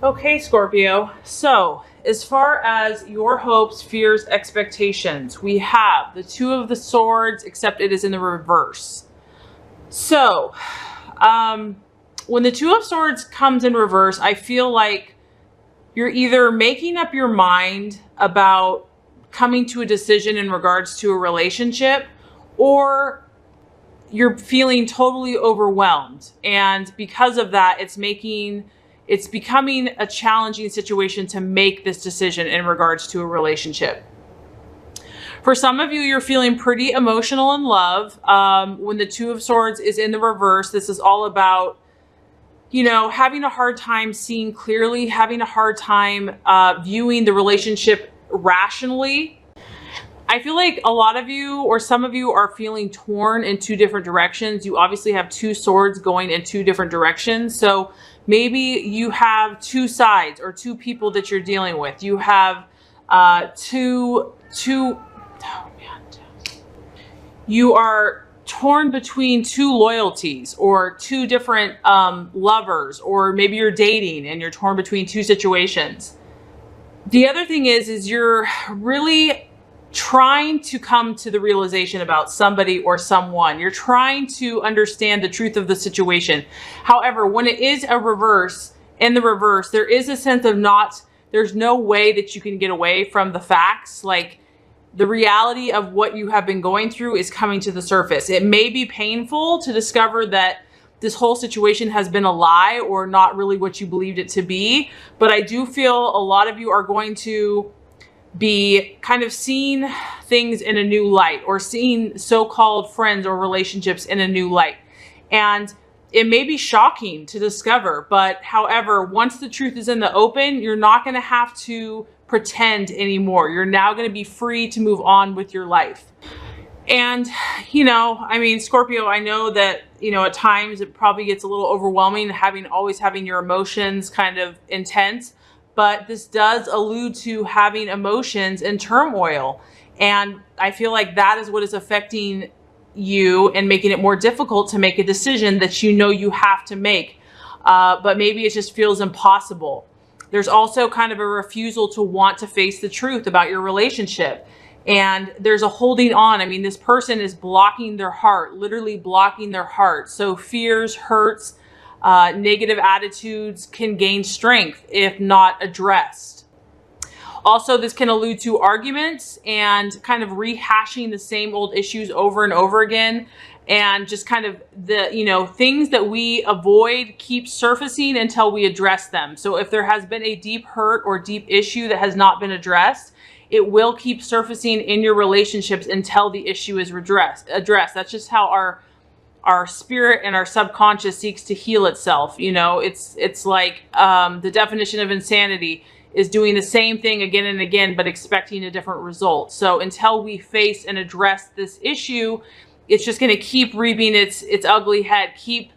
Okay, Scorpio. So as far as your hopes, fears, expectations, we have the Two of the Swords, except it is in the reverse. So when the Two of Swords comes in reverse, I feel like you're either making up your mind about coming to a decision in regards to a relationship, or you're feeling totally overwhelmed. And because of that, it's becoming a challenging situation to make this decision in regards to a relationship. For some of you, you're feeling pretty emotional in love. When the Two of Swords is in the reverse, this is all about, you know, having a hard time seeing clearly, having a hard time viewing the relationship rationally. I feel like a lot of you, or some of you, are feeling torn in two different directions. You obviously have two swords going in two different directions. So maybe you have two sides or two people that you're dealing with. You have you are torn between two loyalties or two different lovers, or maybe you're dating and you're torn between two situations. The other thing is you're really trying to come to the realization about somebody or someone. You're trying to understand the truth of the situation. However, when it is a reverse, in the reverse, there is a sense of there's no way that you can get away from the facts. Like, the reality of what you have been going through is coming to the surface. It may be painful to discover that this whole situation has been a lie or not really what you believed it to be, but I do feel a lot of you are going to be kind of seeing things in a new light, or seeing so-called friends or relationships in a new light. And it may be shocking to discover, but however, once the truth is in the open, you're not going to have to pretend anymore. You're now going to be free to move on with your life. And, you know, I mean, Scorpio, I know that, you know, at times it probably gets a little overwhelming always having your emotions kind of intense. But this does allude to having emotions in turmoil. And I feel like that is what is affecting you and making it more difficult to make a decision that you know you have to make. But maybe it just feels impossible. There's also kind of a refusal to want to face the truth about your relationship. And there's a holding on. I mean, this person is blocking their heart, literally blocking their heart. So fears, hurts, negative attitudes can gain strength if not addressed. Also, this can allude to arguments and kind of rehashing the same old issues over and over again. And just kind of the, you know, things that we avoid keep surfacing until we address them. So if there has been a deep hurt or deep issue that has not been addressed, it will keep surfacing in your relationships until the issue is addressed. That's just how our spirit and our subconscious seeks to heal itself. You know, it's like the definition of insanity is doing the same thing again and again, but expecting a different result. So until we face and address this issue, it's just going to keep reaping its ugly head, keep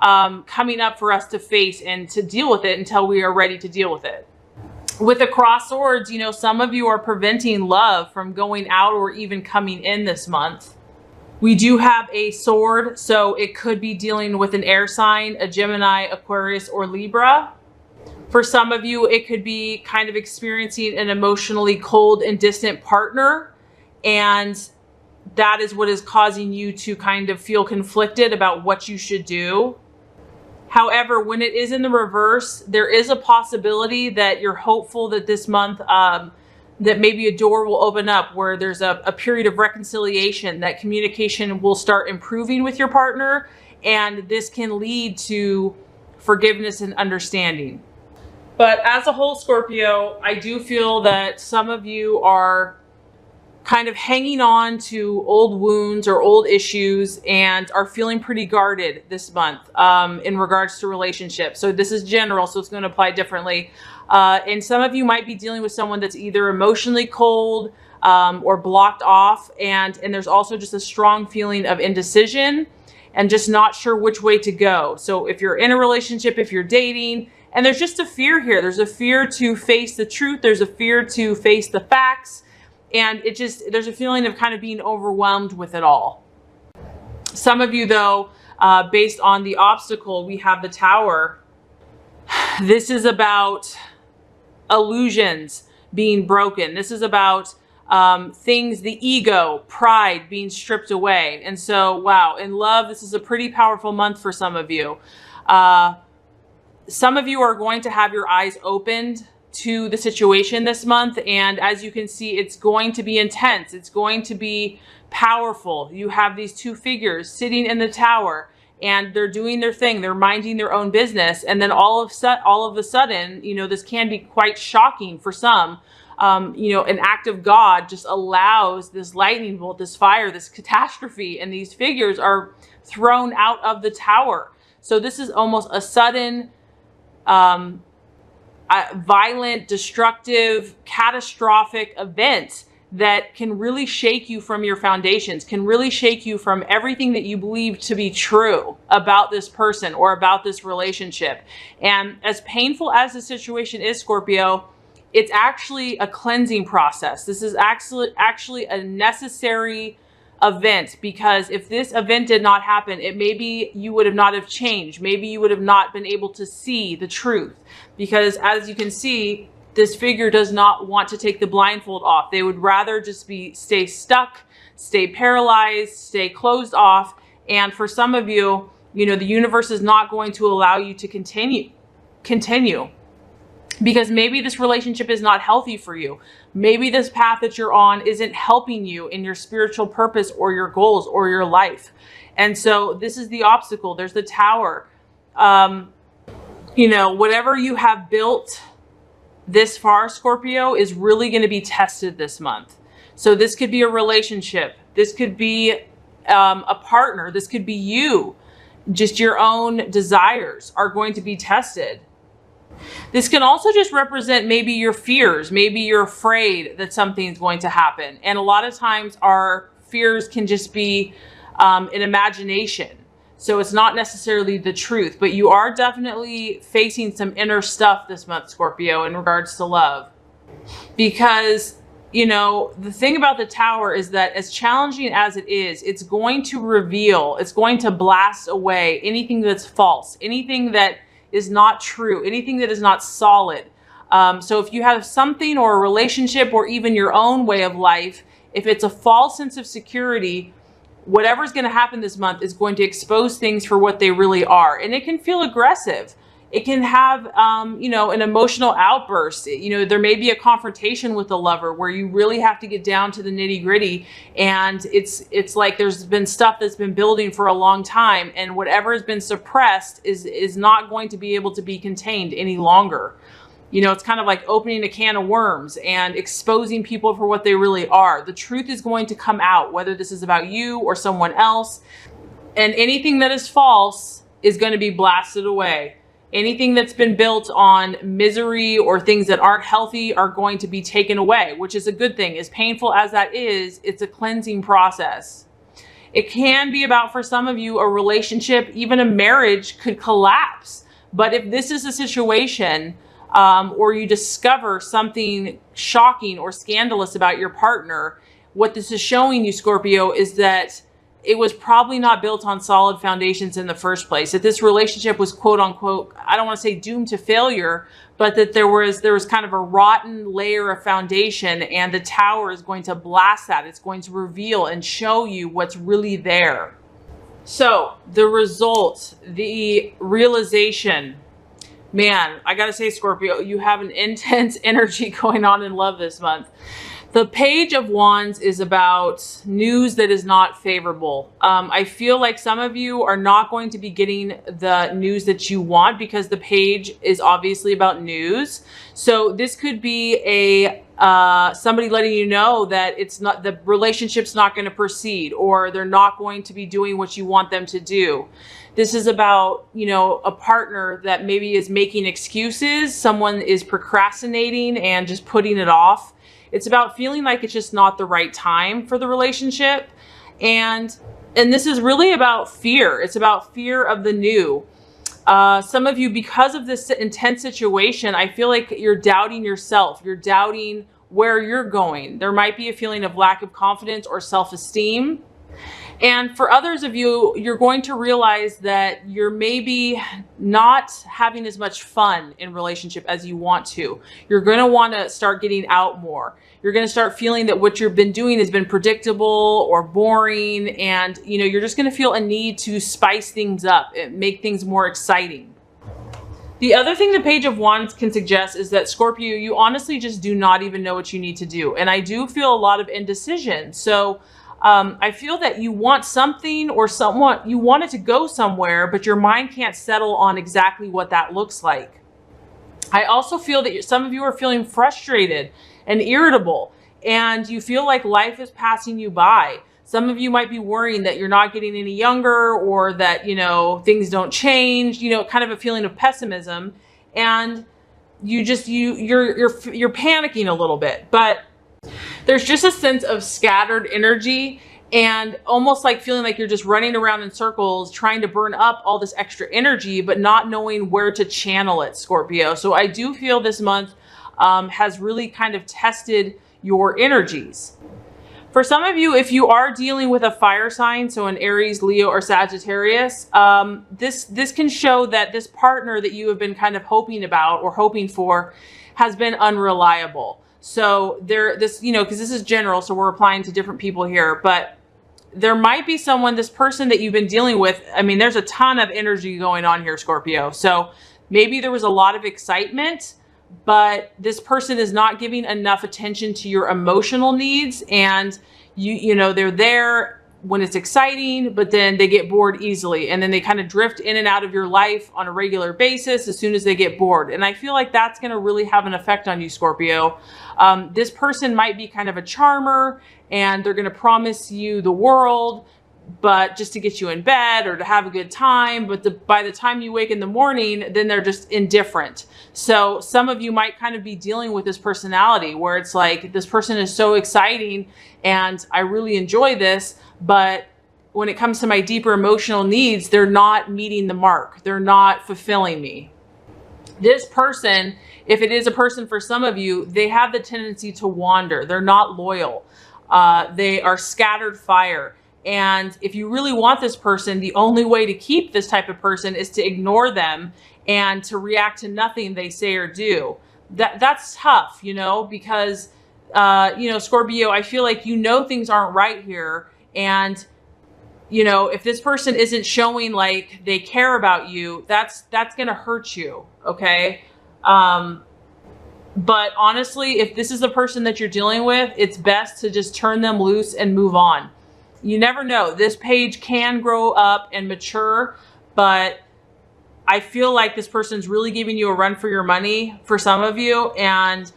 coming up for us to face and to deal with it until we are ready to deal with it. With the cross swords, you know, some of you are preventing love from going out or even coming in this month. We do have a sword, so it could be dealing with an air sign, a Gemini, Aquarius, or Libra. For some of you, it could be kind of experiencing an emotionally cold and distant partner, and that is what is causing you to kind of feel conflicted about what you should do. However, when it is in the reverse, there is a possibility that you're hopeful that this month, that maybe a door will open up where there's a period of reconciliation, that communication will start improving with your partner, and this can lead to forgiveness and understanding. But as a whole, Scorpio, I do feel that some of you are kind of hanging on to old wounds or old issues and are feeling pretty guarded this month in regards to relationships. So this is general, so it's going to apply differently. And some of you might be dealing with someone that's either emotionally cold or blocked off. And there's also just a strong feeling of indecision and just not sure which way to go. So if you're in a relationship, if you're dating, and there's just a fear here. There's a fear to face the truth. There's a fear to face the facts. And there's a feeling of kind of being overwhelmed with it all. Some of you, though, based on the obstacle, we have the Tower. This is about illusions being broken. This is about things, the ego, pride being stripped away. And so, wow, in love, this is a pretty powerful month for some of you. Some of you are going to have your eyes opened to the situation this month. And as you can see, it's going to be intense. It's going to be powerful. You have these two figures sitting in the tower and they're doing their thing. They're minding their own business. And then all of a sudden, you know, this can be quite shocking for some. You know, an act of God just allows this lightning bolt, this fire, this catastrophe, and these figures are thrown out of the tower. So this is almost a sudden, violent, destructive, catastrophic event that can really shake you from your foundations, can really shake you from everything that you believe to be true about this person or about this relationship. And as painful as the situation is, Scorpio, it's actually a cleansing process. This is actually a necessary event, because if this event did not happen, it maybe you would have not have changed. Maybe you would have not been able to see the truth, because as you can see, this figure does not want to take the blindfold off. They would rather just stay stuck, stay paralyzed, stay closed off. And for some of you, you know, the universe is not going to allow you to continue, because maybe this relationship is not healthy for you. Maybe this path that you're on isn't helping you in your spiritual purpose or your goals or your life. And so this is the obstacle. There's the tower. You know, whatever you have built this far, Scorpio, is really going to be tested this month. So this could be a relationship. This could be a partner. This could be you. Just your own desires are going to be tested. This can also just represent maybe your fears. Maybe you're afraid that something's going to happen. And a lot of times our fears can just be an imagination. So it's not necessarily the truth, but you are definitely facing some inner stuff this month, Scorpio, in regards to love. Because, you know, the thing about the tower is that as challenging as it is, it's going to reveal, it's going to blast away anything that's false, anything that is not true, anything that is not solid. So if you have something or a relationship or even your own way of life, if it's a false sense of security, whatever's going to happen this month is going to expose things for what they really are. And it can feel aggressive. It can have, you know, an emotional outburst. You know, there may be a confrontation with a lover where you really have to get down to the nitty gritty. And it's like there's been stuff that's been building for a long time, and whatever has been suppressed is not going to be able to be contained any longer. You know, it's kind of like opening a can of worms and exposing people for what they really are. The truth is going to come out, whether this is about you or someone else. And anything that is false is going to be blasted away. Anything that's been built on misery or things that aren't healthy are going to be taken away, which is a good thing. As painful as that is, it's a cleansing process. It can be about, for some of you, a relationship, even a marriage could collapse. But if this is a situation or you discover something shocking or scandalous about your partner, what this is showing you, Scorpio, is that it was probably not built on solid foundations in the first place. That this relationship was, quote unquote, I don't want to say doomed to failure, but that there was kind of a rotten layer of foundation, and the tower is going to blast that. It's going to reveal and show you what's really there. So the result, the realization, man, I got to say, Scorpio, you have an intense energy going on in love this month. The Page of Wands is about news that is not favorable. I feel like some of you are not going to be getting the news that you want, because the page is obviously about news. So this could be somebody letting you know that it's not, the relationship's not going to proceed, or they're not going to be doing what you want them to do. This is about, you know, a partner that maybe is making excuses. Someone is procrastinating and just putting it off. It's about feeling like it's just not the right time for the relationship. And this is really about fear. It's about fear of the new. Some of you, because of this intense situation, I feel like you're doubting yourself. You're doubting where you're going. There might be a feeling of lack of confidence or self-esteem. And for others of you, you're going to realize that you're maybe not having as much fun in relationship as you want to. You're going to want to start getting out more. You're going to start feeling that what you've been doing has been predictable or boring. And, you know, you're just going to feel a need to spice things up and make things more exciting. The other thing the Page of Wands can suggest is that, Scorpio, you honestly just do not even know what you need to do. And I do feel a lot of indecision. So I feel that you want something or someone, you want it to go somewhere, but your mind can't settle on exactly what that looks like. I also feel that some of you are feeling frustrated and irritable, and you feel like life is passing you by. Some of you might be worrying that you're not getting any younger, or that, you know, things don't change, you know, kind of a feeling of pessimism. And you just, you're panicking a little bit, but there's just a sense of scattered energy and almost like feeling like you're just running around in circles, trying to burn up all this extra energy, but not knowing where to channel it, Scorpio. So I do feel this month has really kind of tested your energies. For some of you, if you are dealing with a fire sign, so an Aries, Leo, or Sagittarius, this can show that this partner that you have been kind of hoping about or hoping for has been unreliable. So you know, because this is general, so we're applying to different people here, but there might be someone, this person that you've been dealing with. I mean, there's a ton of energy going on here, Scorpio. So maybe there was a lot of excitement, but this person is not giving enough attention to your emotional needs. And you know, they're there when it's exciting, but then they get bored easily. And then they kind of drift in and out of your life on a regular basis as soon as they get bored. And I feel like that's going to really have an effect on you, Scorpio. This person might be kind of a charmer, and they're going to promise you the world, but just to get you in bed or to have a good time. But by the time you wake in the morning, then they're just indifferent. So some of you might kind of be dealing with this personality where it's like, this person is so exciting and I really enjoy this, but when it comes to my deeper emotional needs, they're not meeting the mark. They're not fulfilling me. This person, if it is a person for some of you, they have the tendency to wander. They're not loyal. They are scattered fire. And if you really want this person, the only way to keep this type of person is to ignore them and to react to nothing they say or do. That's tough, you know, because, you know, Scorpio, I feel like, you know, things aren't right here. And, you know, if this person isn't showing like they care about you, that's going to hurt you. Okay. But honestly, if this is the person that you're dealing with, it's best to just turn them loose and move on. You never know. This page can grow up and mature, but I feel like this person's really giving you a run for your money for some of you, and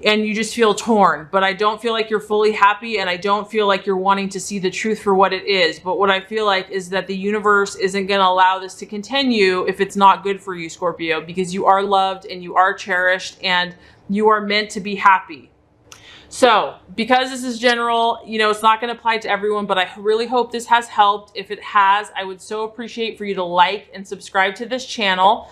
you just feel torn. But I don't feel like you're fully happy, and I don't feel like you're wanting to see the truth for what it is. But what I feel like is that the universe isn't going to allow this to continue if it's not good for you, Scorpio, because you are loved and you are cherished and you are meant to be happy. So because this is general, you know, it's not going to apply to everyone, but I really hope this has helped. If it has, I would so appreciate for you to like and subscribe to this channel.